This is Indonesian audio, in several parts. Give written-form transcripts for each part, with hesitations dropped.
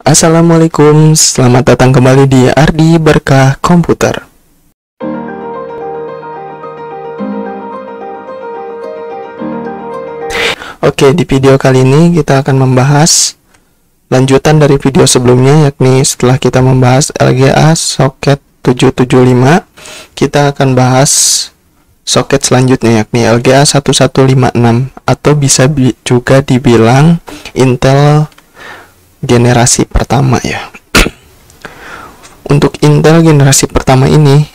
Assalamualaikum, selamat datang kembali di Ardi Berkah Komputer. Oke, di video kali ini kita akan membahas lanjutan dari video sebelumnya, yakni setelah kita membahas LGA soket 775, kita akan bahas soket selanjutnya, yakni LGA 1156, atau bisa juga dibilang Intel generasi pertama ya. Untuk Intel generasi pertama ini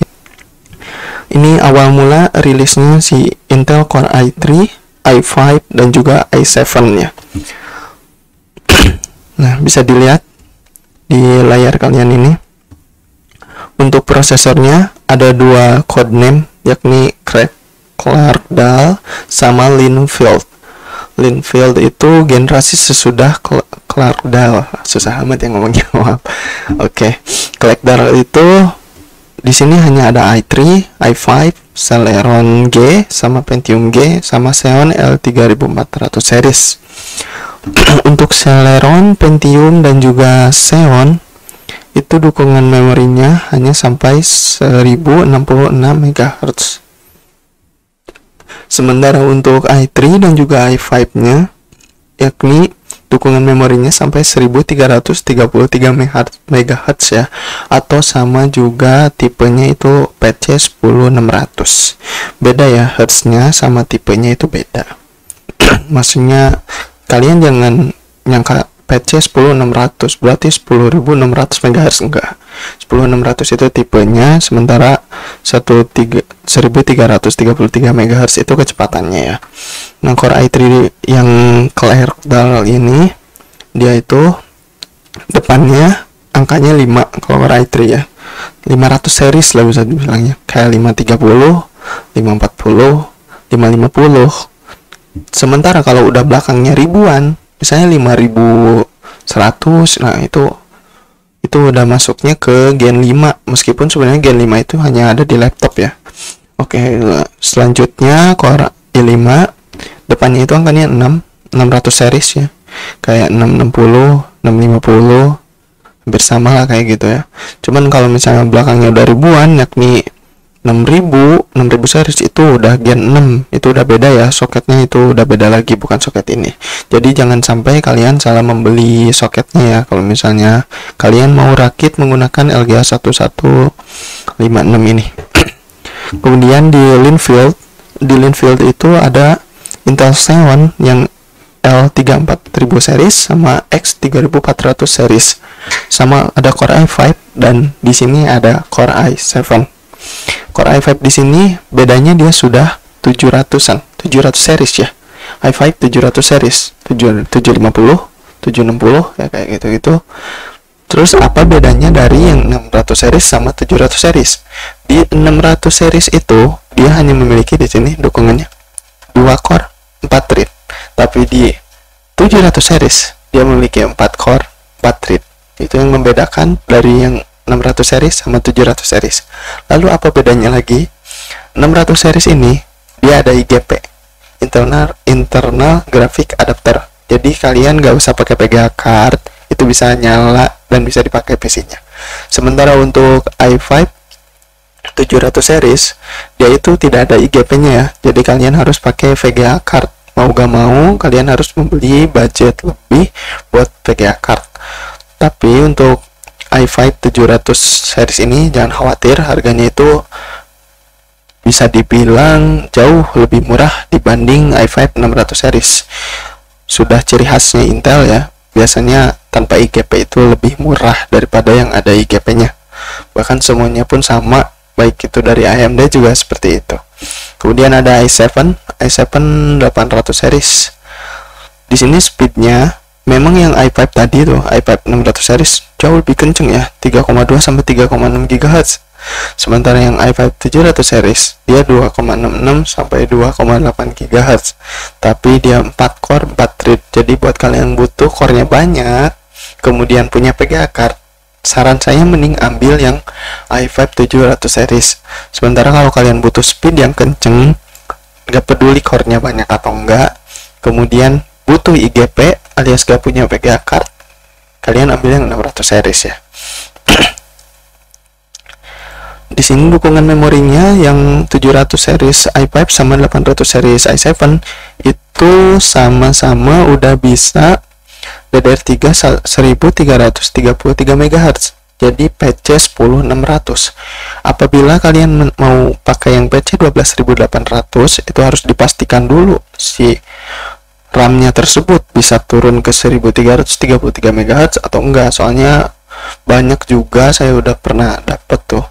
awal mula rilisnya si Intel Core i3, i5 dan juga i7 ya. Nah, bisa dilihat di layar kalian ini. Untuk prosesornya ada dua codename, yakni Clarkdale sama Linfield. Linfield itu generasi sesudah Clarkdale. Susah amat yang ngomongnya, maaf. Oke. Clarkdale itu di sini hanya ada i3, i5, Celeron G sama Pentium G sama Xeon L3400 series. Untuk Celeron, Pentium dan juga Xeon itu dukungan memorinya hanya sampai 1066 MHz. Sementara untuk i3 dan juga i5-nya, yakni dukungan memorinya sampai 1333 MHz ya, atau sama juga tipenya itu PC10600. Beda ya, hertznya sama tipenya itu beda. Maksudnya kalian jangan nyangka PC10600 berarti 10600 MHz, enggak. 10600 itu tipenya, sementara 1333 MHz itu kecepatannya ya. Nah, Core i3 yang Clarkdale ini, dia itu depannya angkanya 5 kalau Core i3 ya. 500 series lah bisa dibilangnya, kayak 530, 540, 550. Sementara kalau udah belakangnya ribuan, misalnya 5100, nah itu udah masuknya ke Gen 5, meskipun sebenarnya Gen 5 itu hanya ada di laptop ya. Oke, selanjutnya Core i5, depannya itu angkanya 600 series ya, kayak 660, 650, hampir sama lah kayak gitu ya. Cuman kalau misalnya belakangnya udah ribuan, yakni 6000 series, itu udah Gen 6, itu udah beda ya, soketnya itu udah beda lagi, bukan soket ini. Jadi jangan sampai kalian salah membeli soketnya ya, kalau misalnya kalian mau rakit menggunakan LGA 1156 ini. Kemudian di Linfield itu ada Intel Xeon yang L34000 series sama X3400 series, sama ada Core i5, dan di sini ada Core i7. Core i5 di sini bedanya dia sudah 700 series ya. i5 700 series, 750, 760 ya, kayak gitu-gitu. Terus apa bedanya dari yang 600 series sama 700 series? Di 600 series itu dia hanya memiliki di sini dukungannya 2 core 4 thread. Tapi di 700 series dia memiliki 4 core 4 thread. Itu yang membedakan dari yang 600 series sama 700 series. Lalu apa bedanya lagi? 600 series ini dia ada IGP, internal graphic adapter. Jadi kalian gak usah pakai VGA card, itu bisa nyala dan bisa dipakai PC-nya. Sementara untuk i5 700 series dia itu tidak ada IGP-nya ya. Jadi kalian harus pakai VGA card. Mau gak mau kalian harus membeli budget lebih buat VGA card. Tapi untuk i5 700 series ini jangan khawatir, harganya itu bisa dibilang jauh lebih murah dibanding i5 600 series. Sudah ciri khasnya Intel ya, biasanya tanpa IGP itu lebih murah daripada yang ada IGP-nya. Bahkan semuanya pun sama, baik itu dari AMD juga seperti itu. Kemudian ada i7 800 series. Di sini speednya memang yang i5 tadi tuh, i5 600 series jauh lebih kenceng ya, 3,2 sampai 3,6 GHz. Sementara yang i5 700 series dia 2,66 sampai 2,8 GHz. Tapi dia 4 core 4 thread. Jadi buat kalian yang butuh core-nya banyak, kemudian punya VGA card, saran saya mending ambil yang i5 700 series. Sementara kalau kalian butuh speed yang kenceng, nggak peduli core-nya banyak atau enggak, kemudian butuh IGP alias gak punya VGA card, kalian ambil yang 600 series ya. Di sini dukungan memorinya yang 700 series i5 sama 800 series i7 itu sama-sama udah bisa DDR3 1333 MHz. Jadi PC 10600. Apabila kalian mau pakai yang PC 12800, itu harus dipastikan dulu si RAM-nya tersebut bisa turun ke 1333 MHz atau enggak. Soalnya banyak juga saya udah pernah dapet tuh.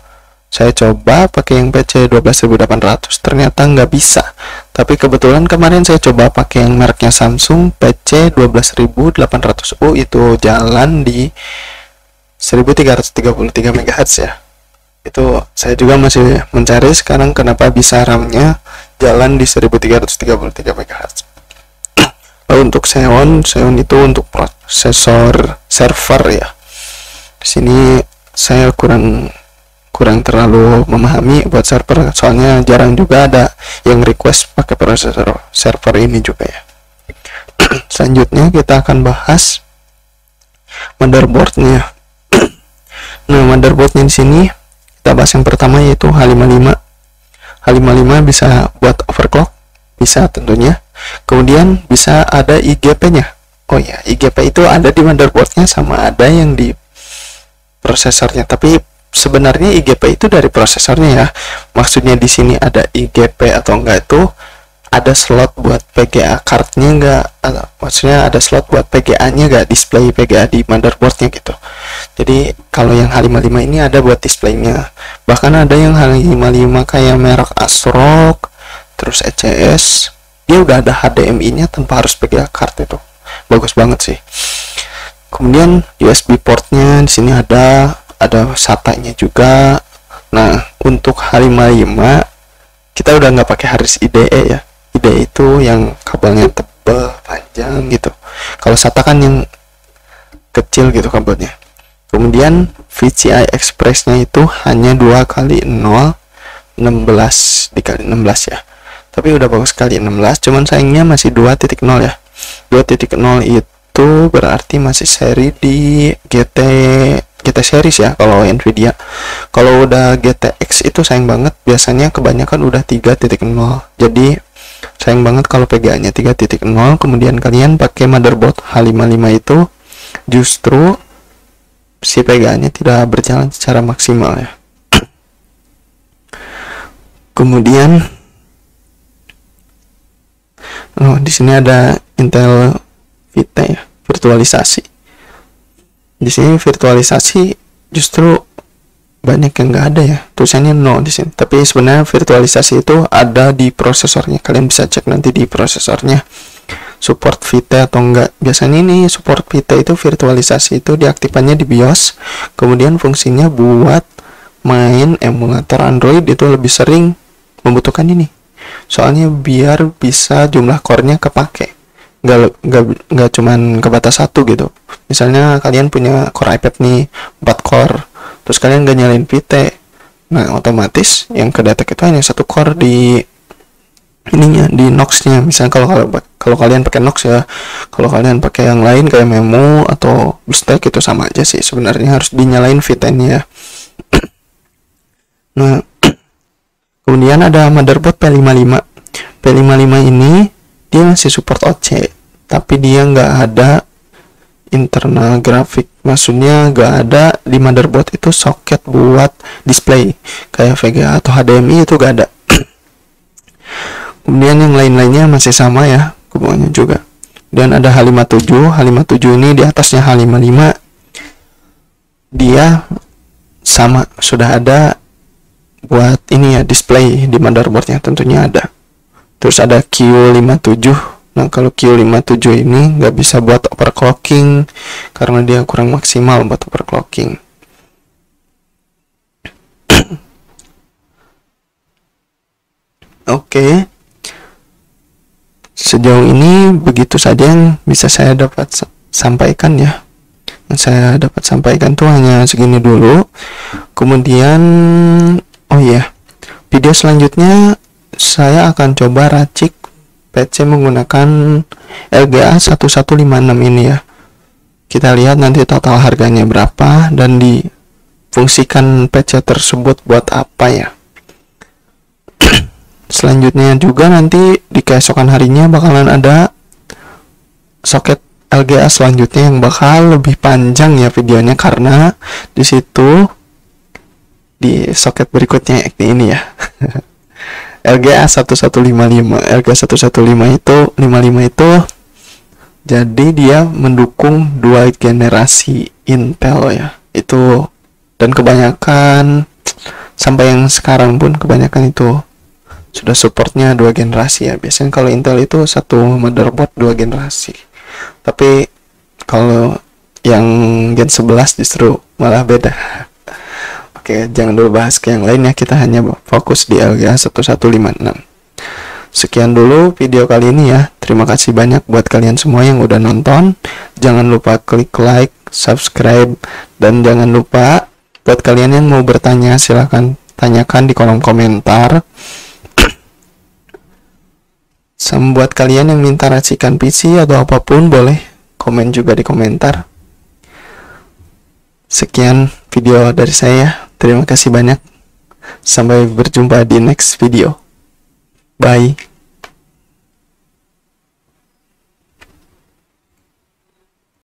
Saya coba pakai yang PC 12800, ternyata nggak bisa. Tapi kebetulan kemarin saya coba pakai yang mereknya Samsung PC 12800U, itu jalan di 1333 MHz ya. Itu saya juga masih mencari sekarang kenapa bisa RAM-nya jalan di 1333 MHz. Lalu untuk Xeon itu untuk prosesor server ya. Di sini saya kurang terlalu memahami buat server, soalnya jarang juga ada yang request pakai prosesor server ini juga ya. Selanjutnya kita akan bahas motherboardnya. Nah, motherboardnya di sini kita bahas yang pertama yaitu H55. H55 bisa buat overclock, bisa tentunya. Kemudian bisa ada IGP-nya. Oh ya, IGP itu ada di motherboardnya sama ada yang di prosesornya. Tapi sebenarnya IGP itu dari prosesornya ya. Maksudnya di sini ada IGP atau enggak itu ada slot buat PGA cardnya enggak, maksudnya ada slot buat PGA-nya enggak, display PGA di motherboardnya gitu. Jadi kalau yang H55 ini ada buat displaynya. Bahkan ada yang H55 kayak merek ASRock, terus ECS, dia udah ada HDMI-nya tanpa harus PGA card itu. Bagus banget sih. Kemudian USB portnya di sini ada SATA-nya juga. Nah, untuk H55 kita udah nggak pakai harus IDE ya. IDE itu yang kabelnya tebal, panjang gitu. Kalau SATA kan yang kecil gitu kabelnya. Kemudian PCI Express-nya itu hanya 2x0 16 dikali 16 ya. Tapi udah bagus sekali 16, cuman sayangnya masih 2.0 ya. 2.0 itu berarti masih seri di GT series ya kalau Nvidia. Kalau udah GTX itu sayang banget, biasanya kebanyakan udah 3.0. Jadi sayang banget kalau PGA-nya 3.0, kemudian kalian pakai motherboard H55 itu justru si PGA-nya tidak berjalan secara maksimal ya. Kemudian di sini ada Intel Vita ya, virtualisasi. Di sini virtualisasi justru banyak yang nggak ada ya, tulisannya no di sini. Tapi sebenarnya virtualisasi itu ada di prosesornya. Kalian bisa cek nanti di prosesornya support Vita atau enggak. Biasanya ini support Vita itu virtualisasi itu diaktifkannya di BIOS. Kemudian fungsinya buat main emulator Android itu lebih sering membutuhkan ini. Soalnya biar bisa jumlah core-nya kepake. Nggak cuman kebatas satu gitu. Misalnya kalian punya core iPad nih 4 core, terus kalian nggak nyalain Vita, nah otomatis yang kedetek itu hanya satu core di ininya, di Nox-nya. Misalnya kalau kalian pakai Nox ya, kalau kalian pakai yang lain kayak Memo atau BlueStack itu sama aja sih sebenarnya, harus dinyalain Vita-nya ya. Nah, kemudian ada motherboard P55. P55 ini dia masih support OC, tapi dia nggak ada internal grafik, maksudnya nggak ada di motherboard itu soket buat display kayak VGA atau HDMI, itu nggak ada. Kemudian yang lain-lainnya masih sama ya kemudian juga. Dan ada H57 ini di atasnya H55, dia sama, sudah ada buat ini ya, display di motherboardnya tentunya ada. Terus ada Q57. Nah, kalau Q57 ini nggak bisa buat overclocking karena dia kurang maksimal buat overclocking. Oke. Sejauh ini begitu saja yang bisa saya dapat sampaikan ya. Yang saya dapat sampaikan tuh hanya segini dulu. Kemudian oh iya, video selanjutnya saya akan coba racik PC menggunakan LGA 1156 ini ya. Kita lihat nanti total harganya berapa dan difungsikan PC tersebut buat apa ya. Selanjutnya juga nanti di keesokan harinya bakalan ada soket LGA selanjutnya yang bakal lebih panjang ya videonya, karena di situ di soket berikutnya ini ya. LGA 1155. LGA 115 itu 55 itu jadi dia mendukung dua generasi Intel ya. Itu dan kebanyakan sampai yang sekarang pun kebanyakan itu sudah supportnya dua generasi ya. Biasanya kalau Intel itu satu motherboard dua generasi. Tapi kalau yang Gen 11 justru malah beda. Oke, jangan dulu bahas ke yang lain ya. Kita hanya fokus di LGA 1156. Sekian dulu video kali ini ya. Terima kasih banyak buat kalian semua yang udah nonton. Jangan lupa klik like, subscribe, dan jangan lupa buat kalian yang mau bertanya silahkan tanyakan di kolom komentar. Buat kalian yang minta racikan PC atau apapun boleh komen juga di komentar. Sekian video dari saya. Terima kasih banyak. Sampai berjumpa di next video. Bye.